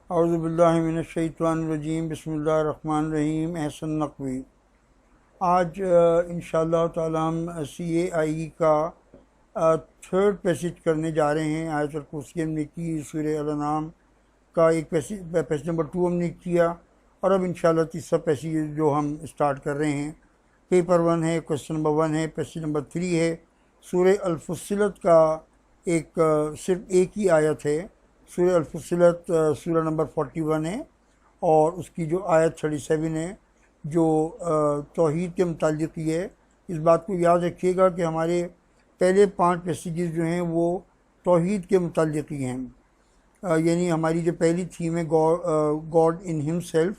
औज़ुबिल्लाहि मिनश्शैतानिर्रजीम बिस्मिल्लाहिर्रहमानिर्रहीम। एहसन नकवी। आज इंशाअल्लाह ताला हम CAIE का थर्ड पैसेज करने जा रहे हैं। आयतुल कुर्सी हमने की, सूरह अल-अनाम का एक पैसेज नंबर 2 हमने किया, और अब इंशाअल्लाह तीसरा पैसेज जो हम स्टार्ट कर रहे हैं, पेपर 1 है, क्वेश्चन नंबर 1 है, पैसेज नंबर 3 है। सूरह अल-फुस्सिलत का सिर्फ एक ही आयत है। सूरह अल-फुस्सिलत सूरह नंबर 41 है, और उसकी जो आयत 37 है जो तौहीद के मुताल्लिक़ ही है। इस बात को याद रखिएगा कि हमारे पहले 5 पैसेजेस जो हैं वो तौहीद के मुताल्लिक़ ही हैं। यानी हमारी जो पहली थीम है गॉड इन हिमसेल्फ,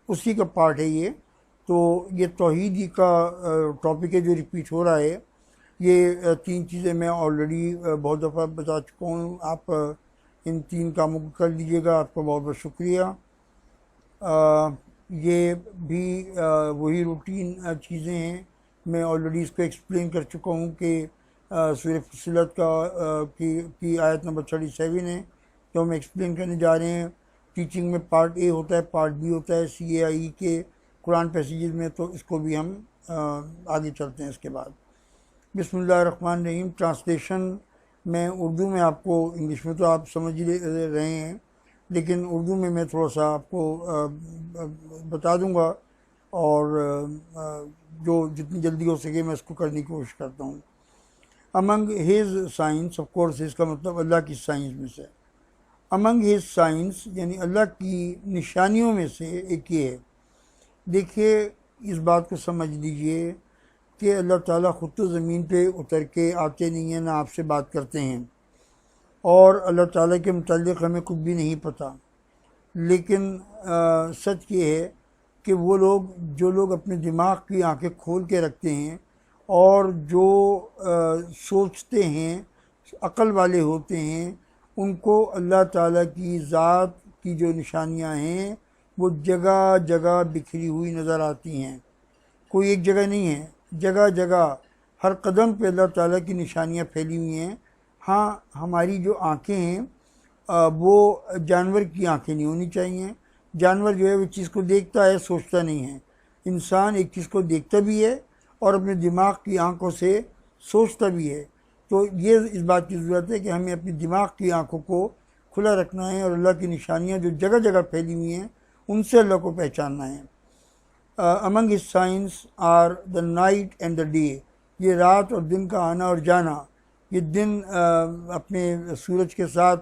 उसी का पार्ट है ये। तो ये तौहीद ही का टॉपिक है जो रिपीट हो रहा है। ये 3 चीज़ें मैं ऑलरेडी बहुत दफ़ा बता चुका हूँ। आप इन 3 कामों को कर लीजिएगा। आपका बहुत बहुत शुक्रिया। ये भी वही रूटीन चीज़ें हैं। मैं ऑलरेडी इसको एक्सप्लेन कर चुका हूँ कि सूरह फुस्सिलत की आयत नंबर 37 है जो हम एक्सप्लेन करने जा रहे हैं। टीचिंग में पार्ट ए होता है, पार्ट बी होता है CAIE के कुरान पैसेजेस में, तो इसको भी हम आगे चलते हैं इसके बाद। बिस्मिल्लाहिर्रहमानिर्रहीम। ट्रांसलेशन मैं उर्दू में आपको, इंग्लिश में तो आप समझ ही रहे हैं, लेकिन उर्दू में मैं थोड़ा सा आपको बता दूंगा, और जो जितनी जल्दी हो सके मैं इसको करने की कोशिश करता हूँ। Among his science, of course इसका मतलब अल्लाह की साइंस में से। अमंग हिज साइंस यानी अल्लाह की निशानियों में से एक ये है। देखिए, इस बात को समझ लीजिए कि अल्लाह ताला ख़ुद तो ज़मीन पे उतर के आते नहीं हैं, ना आपसे बात करते हैं, और अल्लाह ताला के मुताल्लिक़ हमें कुछ भी नहीं पता। लेकिन सच ये है कि वो लोग जो लोग अपने दिमाग की आंखें खोल के रखते हैं और जो सोचते हैं, अक़ल वाले होते हैं, उनको अल्लाह ताला की ज़ात की जो निशानियां हैं वो जगह जगह बिखरी हुई नज़र आती हैं। कोई एक जगह नहीं है, जगह जगह हर कदम पे अल्लाह ताला की निशानियां फैली हुई हैं। हाँ, हमारी जो आँखें हैं वो जानवर की आँखें नहीं होनी चाहिए। जानवर जो है वो चीज़ को देखता है, सोचता नहीं है। इंसान एक चीज़ को देखता भी है और अपने दिमाग की आंखों से सोचता भी है। तो ये इस बात की ज़रूरत है कि हमें अपने दिमाग की आंखों को खुला रखना है, और अल्लाह की निशानियाँ जो जगह जगह फैली हुई हैं उनसे अल्लाह को पहचानना है। Among his signs are the night and the day. ये रात और दिन का आना और जाना। ये दिन अपने सूरज के साथ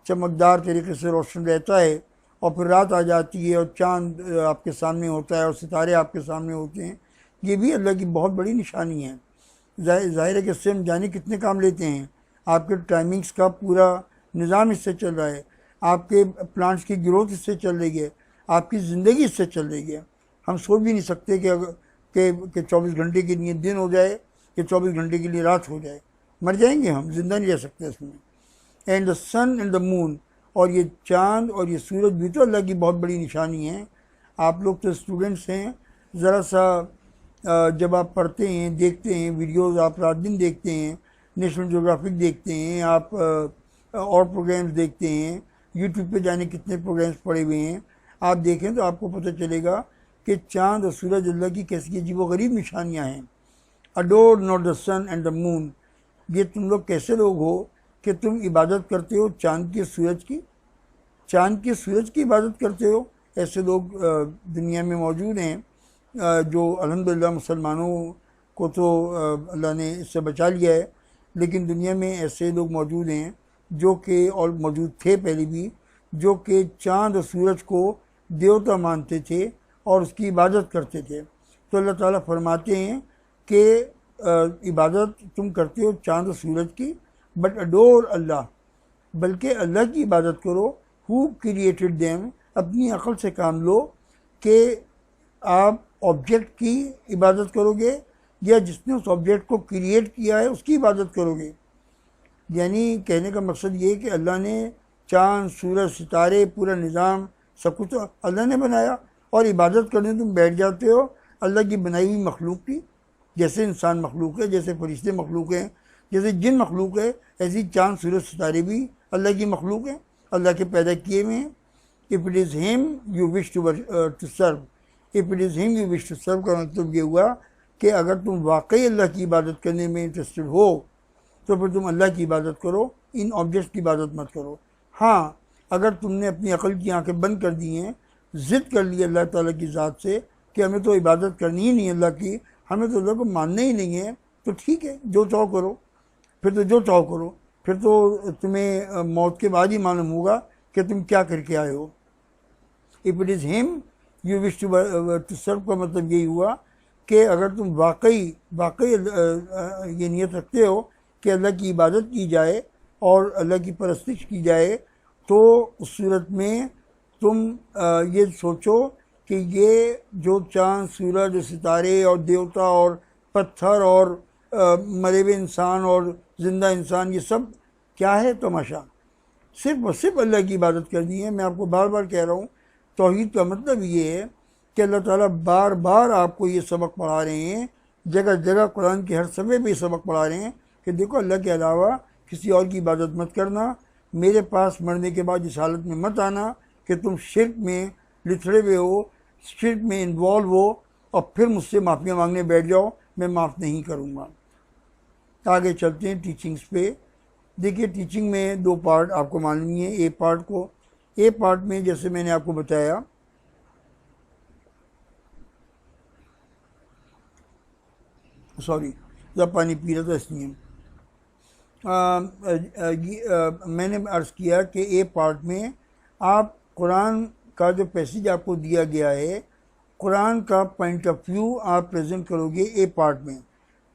चमकदार तरीके से रोशन रहता है, और फिर रात आ जाती है और चाँद आपके सामने होता है और सितारे आपके सामने होते हैं। ये भी अल्लाह की बहुत बड़ी निशानी है। ज़ाहिर है कि इससे हम जाने कितने काम लेते हैं। आपके टाइमिंग्स का पूरा निज़ाम इससे चल रहा है, आपके प्लांट्स की ग्रोथ इससे चल रही है, आपकी ज़िंदगी इससे चल रही है। हम सोच भी नहीं सकते कि 24 घंटे के लिए दिन हो जाए कि 24 घंटे के लिए रात हो जाए। मर जाएंगे हम, ज़िंदा नहीं रह सकते इसमें। And the sun and the moon, और ये चाँद और ये सूरज भी तो अल्लाह की बहुत बड़ी निशानी है। आप लोग तो स्टूडेंट्स हैं, ज़रा सा जब आप पढ़ते हैं, देखते हैं वीडियोज़, आप रात दिन देखते हैं, नेशनल ज्योग्राफिक देखते हैं, आप और प्रोग्राम्स देखते हैं, यूट्यूब पे जाने कितने प्रोग्राम्स पड़े हुए हैं, आप देखें तो आपको पता चलेगा कि चाँद और सूरज अल्लाह की कैसी अजीब व गरीब निशानियाँ हैं। Adore not the sun and the moon. ये तुम लोग कैसे लोग हो कि तुम इबादत करते हो चाँद के सूरज की, चाँद के सूरज की इबादत करते हो? ऐसे लोग दुनिया में मौजूद हैं, जो अल्हम्दुलिल्लाह मुसलमानों को तो अल्लाह ने इससे बचा लिया है, लेकिन दुनिया में ऐसे लोग मौजूद हैं जो कि, और मौजूद थे पहले भी, जो कि चाँद और सूरज को देवता मानते थे और उसकी इबादत करते थे। तो अल्लाह ताला फरमाते हैं कि इबादत तुम करते हो चाँद और सूरज की, बट अडोर अल्लाह, बल्कि अल्लाह की इबादत करो। Who created them. अपनी अक़ल से काम लो कि आप ऑब्जेक्ट की इबादत करोगे या जिसने उस ऑब्जेक्ट को क्रिएट किया है उसकी इबादत करोगे। यानी कहने का मकसद ये कि अल्लाह ने चाँद, सूरज, सितारे, पूरा निज़ाम सब कुछ तो अल्लाह ने बनाया, और इबादत करने तुम बैठ जाते हो अल्लाह की बनाई हुई मखलूक की। जैसे इंसान मखलूक है, जैसे फरिश्ते मखलूक हैं, जैसे जिन मखलूक है, ऐसी चाँद, सूरज, सितारे भी अल्लाह की मखलूक हैं, अल्लाह के पैदा किए हुए हैं। If it is him you wish to serve, if it is him you wish to serve का मतलब ये हुआ कि अगर तुम वाकई अल्लाह की इबादत करने में इंटरेस्टेड हो तो फिर तुम अल्लाह की इबादत करो, इन ऑब्जेक्ट्स की इबादत मत करो। हाँ, अगर तुमने अपनी अकल की आंखें बंद कर दी हैं, ज़िद कर ली अल्लाह ताला की ज़ात से कि हमें तो इबादत करनी ही नहीं अल्लाह की, हमें तो अल्लाह को मानना ही नहीं है, तो ठीक है, जो चाहो करो, फिर तो जो चाहो करो, फिर तो तुम्हें मौत के बाद ही मालूम होगा कि तुम क्या करके आए हो। If it is him you wish to serve का मतलब यही हुआ कि अगर तुम वाकई वाकई ये नियत रखते हो कि अल्लाह की इबादत की जाए और अल्लाह की परस्तिश की जाए, तो उस सूरत में तुम ये सोचो कि ये जो चाँद, सूरज, सितारे और देवता और पत्थर और मरे हुए इंसान और ज़िंदा इंसान, ये सब क्या है? तमाशा। सिर्फ और सिर्फ अल्लाह की इबादत करनी है। मैं आपको बार बार कह रहा हूँ, तौहीद का मतलब ये है कि अल्लाह ताला बार बार आपको ये सबक पढ़ा रहे हैं, जगह जगह कुरान के हर समय पे सबक पढ़ा रहे हैं कि देखो अल्लाह के अलावा किसी और की इबादत मत करना, मेरे पास मरने के बाद इस हालत में मत आना कि तुम शिर्क में लिथड़े हुए हो, शिर्क में इन्वॉल्व हो और फिर मुझसे माफ़ियाँ मांगने बैठ जाओ, मैं माफ़ नहीं करूँगा। आगे चलते हैं टीचिंग्स पे। देखिए, टीचिंग में दो पार्ट आपको मालूम ही है। ए पार्ट को, ए पार्ट में जैसे मैंने आपको बताया, सॉरी जब पानी पी रहा था इसलिए मैंने अर्ज़ किया कि ए पार्ट में आप कुरान का जो पैसेज आपको दिया गया है, कुरान का पॉइंट ऑफ व्यू आप प्रेजेंट करोगे ए पार्ट में।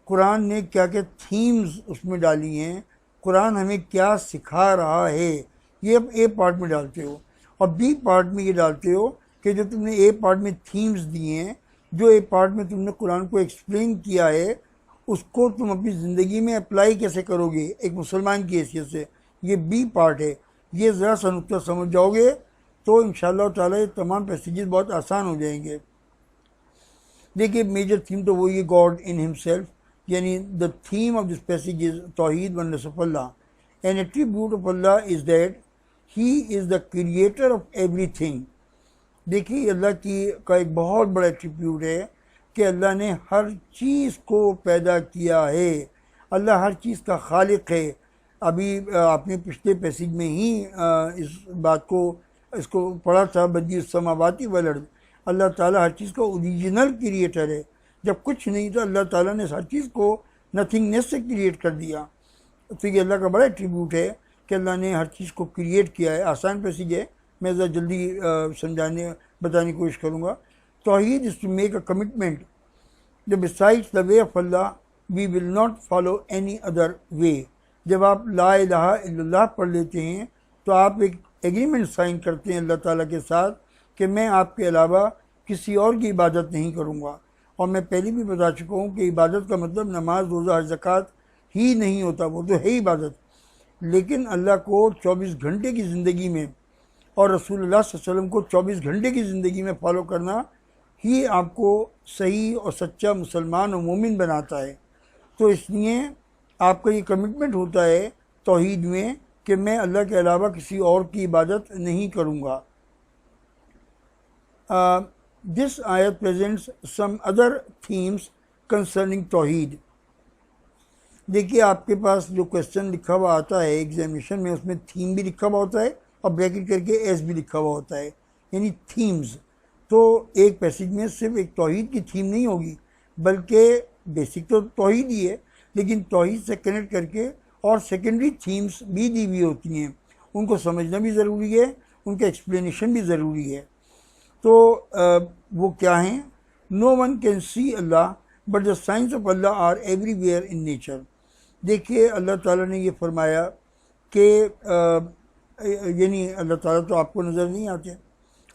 कुरान ने क्या क्या थीम्स उसमें डाली हैं, कुरान हमें क्या सिखा रहा है, ये अब ए पार्ट में डालते हो। और बी पार्ट में ये डालते हो कि जो तुमने ए पार्ट में थीम्स दिए हैं, जो ए पार्ट में तुमने कुरान को एक्सप्लेन किया है, उसको तुम अपनी ज़िंदगी में अप्लाई कैसे करोगे एक मुसलमान की हैसियत से, ये बी पार्ट है। ये ज़रा सा नुक्ता समझ जाओगे तो इंशाअल्लाह ताला ये तमाम पैसेजेस बहुत आसान हो जाएंगे। देखिए, मेजर थीम तो वही है, गॉड इन हिमसेल्फ, यानी the theme of this passage is तौहीद oneness of Allah. An attribute of Allah is that he is the creator of everything. देखिए, अल्लाह की का एक बहुत बड़ा एट्रीब्यूट है कि अल्लाह ने हर चीज़ को पैदा किया है, अल्लाह हर चीज़ का खालिक है। अभी आपने पिछले पैसेज में ही इस बात को इसको पढ़ा था, बदीउस समावाती वल अर्द, अल्लाह ताला हर चीज़ का ओरिजिनल क्रिएटर है। जब कुछ नहीं था अल्लाह ताला ने हर चीज़ को नथिंगनेस से क्रिएट कर दिया। तो ये अल्लाह का बड़ा एट्रीब्यूट है कि अल्लाह ने हर चीज़ को क्रिएट किया है। आसान पैसेज है, मैं ज़रा जल्दी बताने की कोशिश करूँगा। तौहीद is to make a commitment the besides the way of Allah we will not follow any other way. जब आप ला इलाहा इल्लल्लाह पढ़ लेते हैं तो आप एक एग्रीमेंट साइन करते हैं अल्लाह ताला के साथ कि मैं आपके अलावा किसी और की इबादत नहीं करूँगा। और मैं पहले भी बता चुका हूँ कि इबादत का मतलब नमाज, रोज़ा, हज, ज़कात ही नहीं होता, वो तो है इबादत। लेकिन अल्लाह को 24 घंटे की ज़िंदगी में और रसूलुल्लाह सल्लल्लाहु अलैहि वसल्लम को 24 घंटे की ज़िंदगी में फॉलो करना ही आपको सही और सच्चा मुसलमान और मोमिन बनाता है। तो इसलिए आपका ये कमिटमेंट होता है तौहीद में कि मैं अल्लाह के अलावा किसी और की इबादत नहीं करूँगा। दिस आयत presents some other themes concerning तौहीद। देखिए, आपके पास जो क्वेश्चन लिखा हुआ आता है एग्जामिनेशन में, उसमें थीम भी लिखा हुआ होता है और ब्रैकेट करके एस भी लिखा हुआ होता है, यानी थीम्स। तो एक पैसेज में सिर्फ एक तौहीद की थीम नहीं होगी, बल्कि बेसिक तो तौहीद ही है, लेकिन तौहीद से कनेक्ट करके और सेकेंडरी थीम्स भी दी हुई होती हैं। उनको समझना भी ज़रूरी है, उनका एक्सप्लेनेशन भी ज़रूरी है। तो वो क्या हैं? No one can see Allah but the signs of Allah are everywhere in nature. देखिए, अल्लाह ताला ने ये फरमाया कि यानी अल्लाह ताला तो आपको नज़र नहीं आते,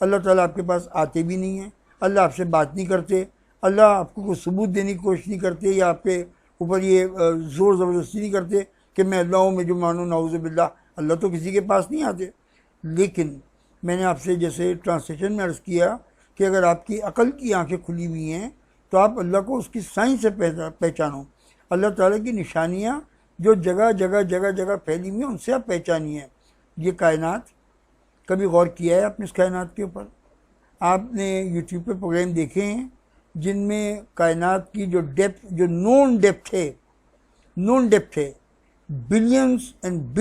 अल्लाह ताला आपके पास आते भी नहीं हैं, अल्लाह आपसे बात नहीं करते, अल्लाह आपको कोई सबूत देने की कोशिश नहीं करते या आपके ऊपर ये ज़ोर ज़बरदस्ती नहीं करते कि मैं अल्लाह हूँ, मैं जो मानूँ, नाउज़ु बिल्लाह। अल्लाह तो किसी के पास नहीं आते। लेकिन मैंने आपसे जैसे ट्रांसलेशन में अर्ज़ किया कि अगर आपकी अकल की आंखें खुली हुई हैं तो आप अल्लाह को उसकी साइंस से पहचानो। अल्लाह ताला की निशानियाँ जो जगह जगह फैली हुई हैं, उनसे आप पहचानिए। ये कायनात, कभी गौर किया है आपने इस कायनात के ऊपर? आपने यूट्यूब पे प्रोग्राम देखे हैं जिनमें कायनात की जो डेप्थ, जो नोन डेप्थ है, billions and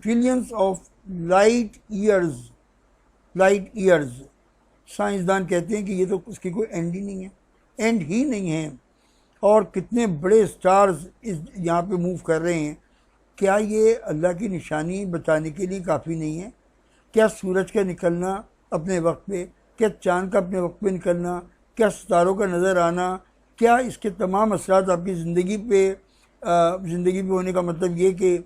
trillions of light years. साइंसदान कहते हैं कि ये तो उसकी कोई एंड ही नहीं है। और कितने बड़े स्टार्स इस यहाँ पे मूव कर रहे हैं। क्या ये अल्लाह की निशानी बताने के लिए काफ़ी नहीं है? क्या सूरज का निकलना अपने वक्त पे, क्या चाँद का अपने वक्त पे निकलना, क्या सितारों का नज़र आना, क्या इसके तमाम असरात आपकी ज़िंदगी पे होने का मतलब ये कि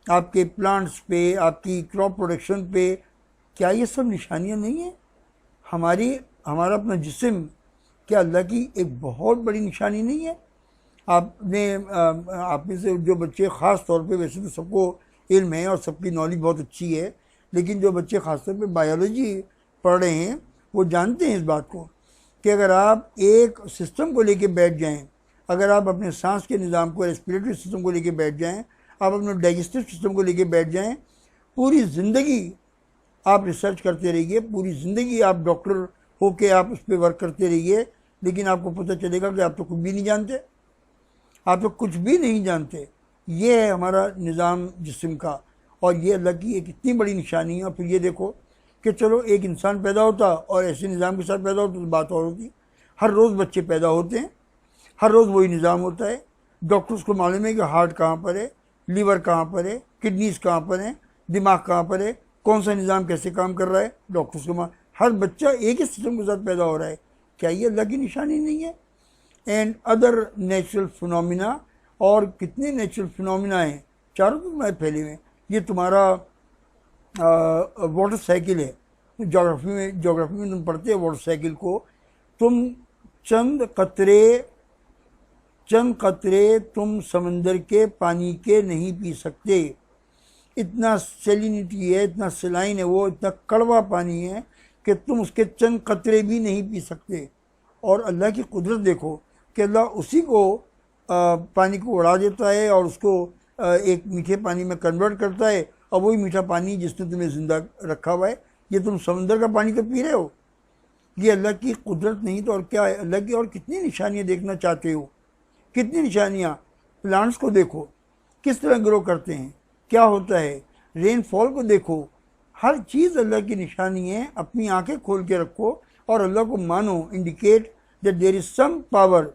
आपके प्लांट्स पे, आपकी क्रॉप प्रोडक्शन पे, क्या ये सब निशानियाँ नहीं हैं? हमारा अपना जिस्म क्या अल्लाह की एक बहुत बड़ी निशानी नहीं है? आप में से जो बच्चे ख़ास तौर पे, वैसे तो सबको इल्म है और सबकी नॉलेज बहुत अच्छी है, लेकिन जो बच्चे ख़ास तौर पे बायोलॉजी पढ़ रहे हैं वो जानते हैं इस बात को कि अगर आप एक सिस्टम को लेके बैठ जाएं, अगर आप अपने सांस के निज़ाम को, रेस्पिरेटरी सिस्टम को लेके बैठ जाएं, आप अपने डाइजेस्टिव सिस्टम को लेके बैठ जाएं, पूरी ज़िंदगी आप रिसर्च करते रहिए, पूरी ज़िंदगी आप डॉक्टर होके आप उस पर वर्क करते रहिए, लेकिन आपको पता चलेगा कि आप तो कुछ भी नहीं जानते, आप तो कुछ भी नहीं जानते। ये है हमारा निज़ाम जिस्म का, और ये अल्लाह की एक इतनी बड़ी निशानी है। और फिर ये देखो कि चलो एक इंसान पैदा होता और ऐसे निज़ाम के साथ पैदा होता तो बात और होती। हर रोज़ बच्चे पैदा होते हैं, हर रोज़ वही निज़ाम होता है। डॉक्टर्स को मालूम है कि हार्ट कहाँ पर है, लीवर कहाँ पर है, किडनीज कहाँ पर है, दिमाग कहाँ पर है, कौन सा निज़ाम कैसे काम कर रहा है, डॉक्टर्स को हर बच्चा एक ही सिस्टम के साथ पैदा हो रहा है। क्या ये अल्लाह की निशानी नहीं है? एंड अदर नेचुरल फिनोमिना, और कितने नेचुरल फिनोमिना हैं चारों तरफ फैले हुए। ये तुम्हारा वाटर साइकिल है, जोग्राफी में तुम पढ़ते हो वाटर साइकिल को। तुम चंद कतरे तुम समंदर के पानी के नहीं पी सकते। इतना सेलिनिटी है, इतना सलाइन है, वो इतना कड़वा पानी है कि तुम उसके चंद कतरे भी नहीं पी सकते। और अल्लाह की कुदरत देखो कि अल्लाह उसी को पानी को उड़ा देता है और उसको एक मीठे पानी में कन्वर्ट करता है, और वही मीठा पानी जिसने तुम्हें ज़िंदा रखा हुआ है, ये तुम समंदर का पानी तो पी रहे हो। ये अल्लाह की कुदरत नहीं तो और क्या है? अल्लाह की और कितनी निशानियाँ देखना चाहते हो? कितनी निशानियाँ? प्लांट्स को देखो किस तरह ग्रो करते हैं, क्या होता है, रेनफॉल को देखो, हर चीज़ अल्लाह की निशानी है। अपनी आंखें खोल के रखो और अल्लाह को मानो। Indicate that there is some power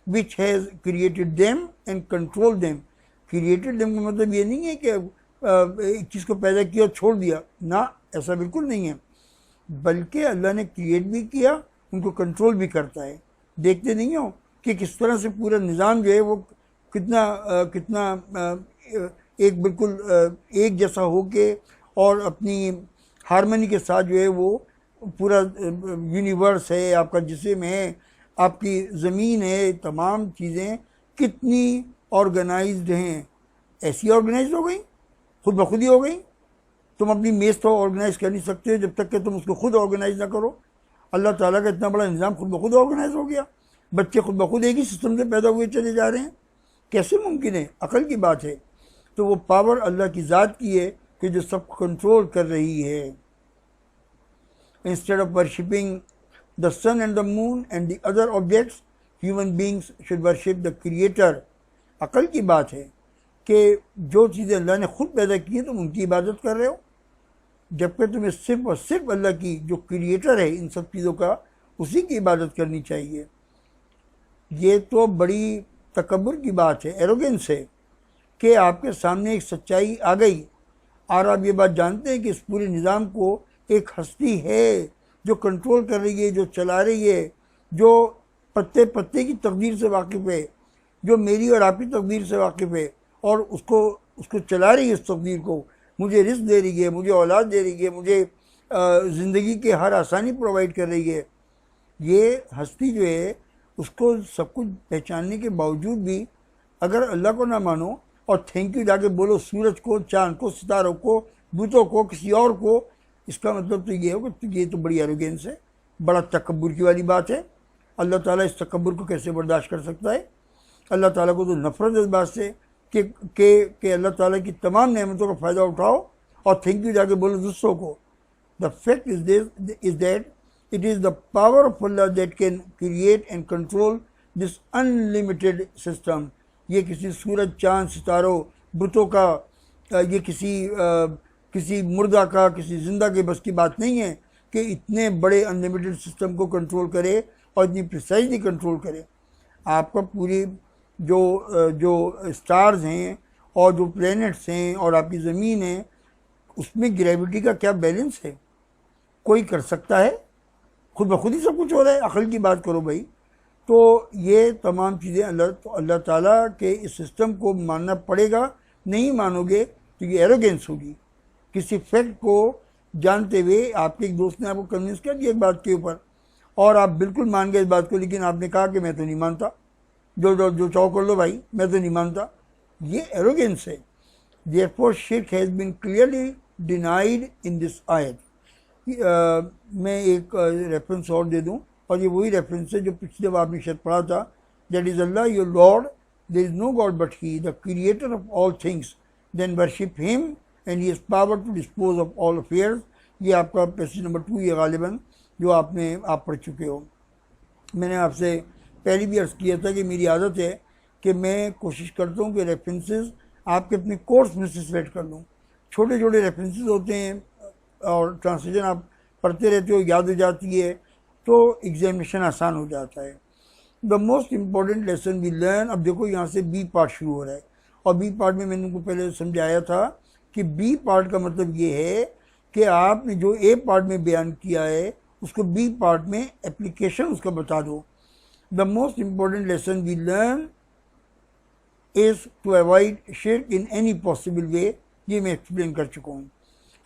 which has created them and control them. Created them का मतलब ये नहीं है कि एक चीज़ को पैदा किया और छोड़ दिया ना, ऐसा बिल्कुल नहीं है, बल्कि अल्लाह ने क्रिएट भी किया, उनको कंट्रोल भी करता है। देखते नहीं हो कि किस तरह से पूरा निज़ाम जो है वो कितना एक बिल्कुल एक जैसा होके और अपनी हारमोनी के साथ जो है वो पूरा यूनिवर्स है, आपका जिस्म है, आपकी ज़मीन है, तमाम चीज़ें कितनी ऑर्गेनाइज्ड हैं। ऐसी ऑर्गेनाइज हो गई, खुद ब खुद ही हो गई। तुम अपनी मेज़ तो ऑर्गेनाइज कर नहीं सकते जब तक कि तुम उसको खुद ऑर्गेनाइज ना करो। अल्लाह ताला का इतना बड़ा निज़ाम खुद ब खुद ऑर्गेनाइज हो गया। बच्चे खुद ब खुद एक ही सिस्टम से पैदा हुए चले जा रहे हैं। कैसे मुमकिन है? अकल की बात है। तो वो पावर अल्लाह की ज़ात की है कि जो सब कंट्रोल कर रही है। Instead of worshipping the sun and the moon and the other objects, human beings should worship the creator. अकल की बात है कि जो चीज़ें अल्लाह ने खुद पैदा की हैं तुम उनकी इबादत कर रहे हो, जबकि तुम्हें सिर्फ और सिर्फ अल्लाह की जो क्रिएटर है इन सब चीज़ों का, उसी की इबादत करनी चाहिए। ये तो बड़ी तकब्बुर की बात है, एरोगेंस है कि आपके सामने एक सच्चाई आ गई और आप ये बात जानते हैं कि इस पूरे निज़ाम को एक हस्ती है जो कंट्रोल कर रही है, जो चला रही है, जो पत्ते पत्ते की तकदीर से वाकिफ़ है, जो मेरी और आपकी तकदीर से वाकिफ़ है और उसको चला रही है। इस तकदीर को मुझे रिस्क दे रही है, मुझे औलाद दे रही है, मुझे ज़िंदगी के हर आसानी प्रोवाइड कर रही है। ये हस्ती जो है उसको सब कुछ पहचानने के बावजूद भी अगर अल्लाह को ना मानो और थैंक यू जाके बोलो सूरज को, चाँद को, सितारों को, बुतों को, किसी और को, इसका मतलब तो ये हो कि ये तो बड़ी एरोगेंस है, बड़ा तकब्बुर की वाली बात है। अल्लाह ताला इस तकब्बुर को कैसे बर्दाश्त कर सकता है? अल्लाह ताला को तो नफ़रत इस बात से कि अल्लाह ताला की तमाम नेमतों का फ़ायदा उठाओ और थैंक यू जाके बोलो दूसरों को। The fact is that it is the power of Allah that can create and control this unlimited system. ये किसी सूरज चांद सितारों बुतों का ये किसी मुर्दा का किसी जिंदा के बस की बात नहीं है कि इतने बड़े अनलिमिटेड सिस्टम को कंट्रोल करे और इतनी प्रिसाइजली कंट्रोल करे। आपका पूरी जो स्टार्स हैं और जो प्लैनेट्स हैं और आपकी ज़मीन है, उसमें ग्रेविटी का क्या बैलेंस है? कोई कर सकता है? खुद ब खुद ही सब कुछ हो रहा है। अकल की बात करो भाई। तो ये तमाम चीज़ें अल्लाह ताला के इस सिस्टम को मानना पड़ेगा। नहीं मानोगे तो ये एरोगेंस होगी। किसी फैक्ट को जानते हुए आपके एक दोस्त ने आपको कन्विंस कर दिया एक बात के ऊपर और आप बिल्कुल मान गए इस बात को, लेकिन आपने कहा कि मैं तो नहीं मानता, जो चाहो कर लो भाई, मैं तो नहीं मानता। ये एरोगेंस है। देयरफॉर शिर्क has been clearly denied in this आयत। मैं एक रेफरेंस और दे दूं, और ये वही रेफरेंस है जो पिछले बार आपने शायद पढ़ा था। That is Allah your lord, there is no god but he, the creator of all things, then worship him and he is power to dispose of all affairs. ये आपका पैसेज नंबर 2 ये गालिबन जो आप पढ़ चुके हो। मैंने आपसे पहले भी अर्ज़ किया था कि मेरी आदत है कि मैं कोशिश करता हूँ कि रेफरेंसेस आपके अपने कोर्स में से सिलेक्ट कर लूँ। छोटे छोटे रेफरेंसेस होते हैं और ट्रांसलेशन आप पढ़ते रहते हो, याद हो जाती है, तो एग्जामिनेशन आसान हो जाता है। The most important lesson we learn. अब देखो यहाँ से बी पार्ट शुरू हो रहा है, और बी पार्ट में मैंने उनको पहले समझाया था कि बी पार्ट का मतलब ये है कि आपने जो ए पार्ट में बयान किया है उसको बी पार्ट में एप्लीकेशन उसका बता दो। The most important lesson we learn is to avoid शिर्क इन एनी पॉसिबल वे। ये मैं एक्सप्लेन कर चुका हूँ।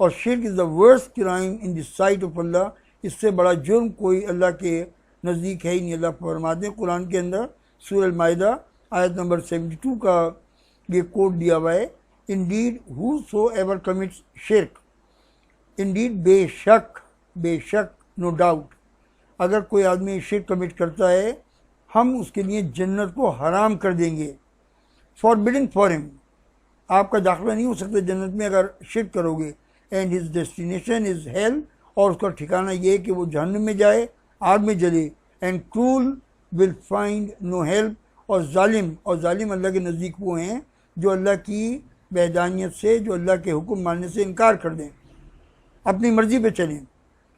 और शिर्क is the worst crime in the sight of Allah. इससे बड़ा जुर्म कोई अल्लाह के नज़दीक है ही नहीं। अल्लाह फरमाते हैं कुरान के अंदर सूरह अल-माइदा आयत नंबर 72 का ये कोड दिया हुआ है, इंडीड हूसोएवर कमिट्स शिर्क, इंडीड बेशक नो डाउट, अगर कोई आदमी शिर्क कमिट करता है हम उसके लिए जन्नत को हराम कर देंगे। फॉरबिडन फॉर हिम, आपका दाखिला नहीं हो सकता जन्नत में अगर शिर्क करोगे। And his destination is hello, और उसका ठिकाना ये है कि वो जहन्नम में जाए, आग में जले। And cruel will find no help, और जालिम अल्लाह के नज़दीक वो हैं जो अल्लाह की वहदानियत से, जो अल्लाह के हुक्म मानने से इनकार कर दें, अपनी मर्ज़ी पे चलें,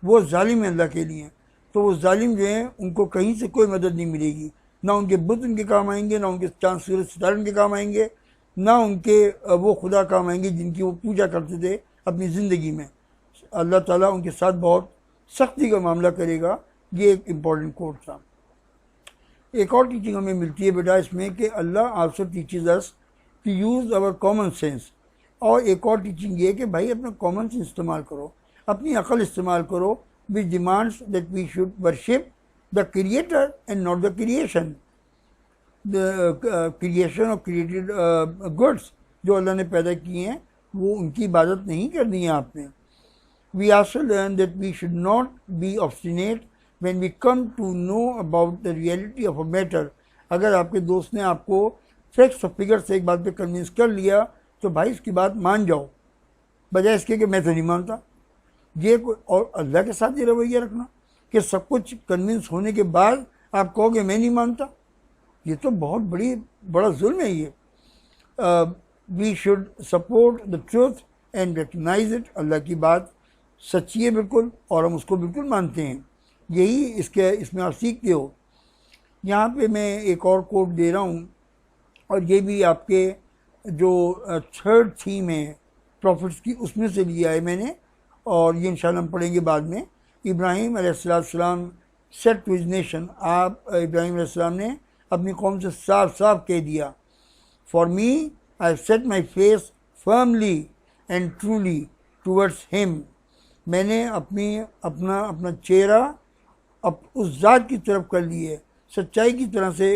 वो जालिम है अल्लाह के लिए। तो वो जालिम जो हैं उनको कहीं से कोई मदद नहीं मिलेगी, ना उनके बुत उनके काम आएंगे, ना उनके चांद सूरज सितारे उनके काम आएंगे, ना उनके वो खुदा काम आएंगे जिनकी वो पूजा करते थे अपनी ज़िंदगी में। अल्लाह ताला उनके साथ बहुत सख्ती का मामला करेगा। ये एक इम्पॉर्टेंट कोड था। एक और टीचिंग हमें मिलती है बेटा इसमें कि Allah also teaches us to use our common sense. और एक और टीचिंग ये कि भाई अपना कॉमन सेंस इस्तेमाल करो, अपनी अकल इस्तेमाल करो, which demands that we should worship the creator and not the creation. The creation of created goods जो अल्लाह ने पैदा किए हैं वो उनकी इबादत नहीं करनी है आपने। We also learn that we should not be obstinate when we come to know about the reality of a matter। अगर आपके दोस्त ने आपको फैक्ट्स और फिगर से एक बात पे कन्विंस कर लिया तो भाई इसकी बात मान जाओ, बजाय इसके कि मैं तो नहीं मानता। ये कोई और अल्लाह के साथ ये रवैया रखना कि सब कुछ कन्विंस होने के बाद आप कहोगे मैं नहीं मानता, ये तो बहुत बड़ा जुल्म है ये। We should support the truth and recognise it. Allah की बात सच्ची है बिल्कुल और हम उसको बिल्कुल मानते हैं। यही इसमें आप सीखते हो। यहाँ पे मैं एक और कोट दे रहा हूँ, और ये भी आपके जो थर्ड थीम है प्रॉफिट्स की उसमें से लिया है मैंने, और ये इंशाल्लाह हम पढ़ेंगे बाद में। इब्राहीम अलैहिस्सलाम सेड टू हिज नेशन, आप इब्राहीम अलैहिस्सलाम ने अपनी कौम से साफ साफ कह दिया, for me I have set my face firmly and truly towards him. मैंने अपना चेहरा उस ज़ात की तरफ कर लिया है, सच्चाई की तरह से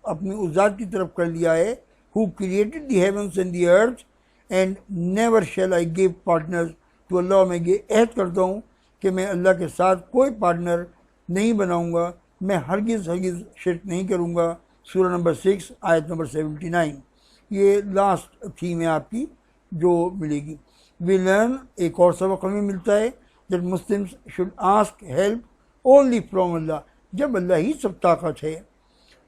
अपनी उस ज़ात की तरफ कर लिया है, who created the heavens and the earth and never shall I give partners to Allah. मैं ये अहद करता हूँ कि मैं अल्लाह के साथ कोई पार्टनर नहीं बनाऊँगा, मैं हरगिज़ शिर्क नहीं करूँगा। सूरह नंबर 6 आयत नंबर 79। ये लास्ट थीम है आपकी जो मिलेगी। वी लर्न, एक और सबक हमें मिलता है, that Muslims should ask help only from Allah. जब अल्लाह ही सब ताकत है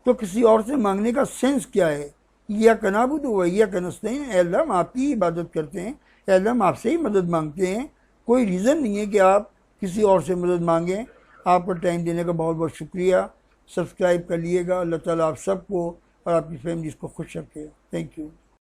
तो किसी और से मांगने का सेंस क्या है? या कनाबुद व या कनस्तईन, अल्लाह हम आपकी ही इबादत करते हैं, अल्लाह हम आपसे ही मदद मांगते हैं। कोई रीज़न नहीं है कि आप किसी और से मदद मांगें। आपका टाइम देने का बहुत बहुत शुक्रिया। सब्सक्राइब कर लिएगा। अल्लाह ताला आप सबको और आपकी फैमिलीज़ को खुश रखे। Thank you.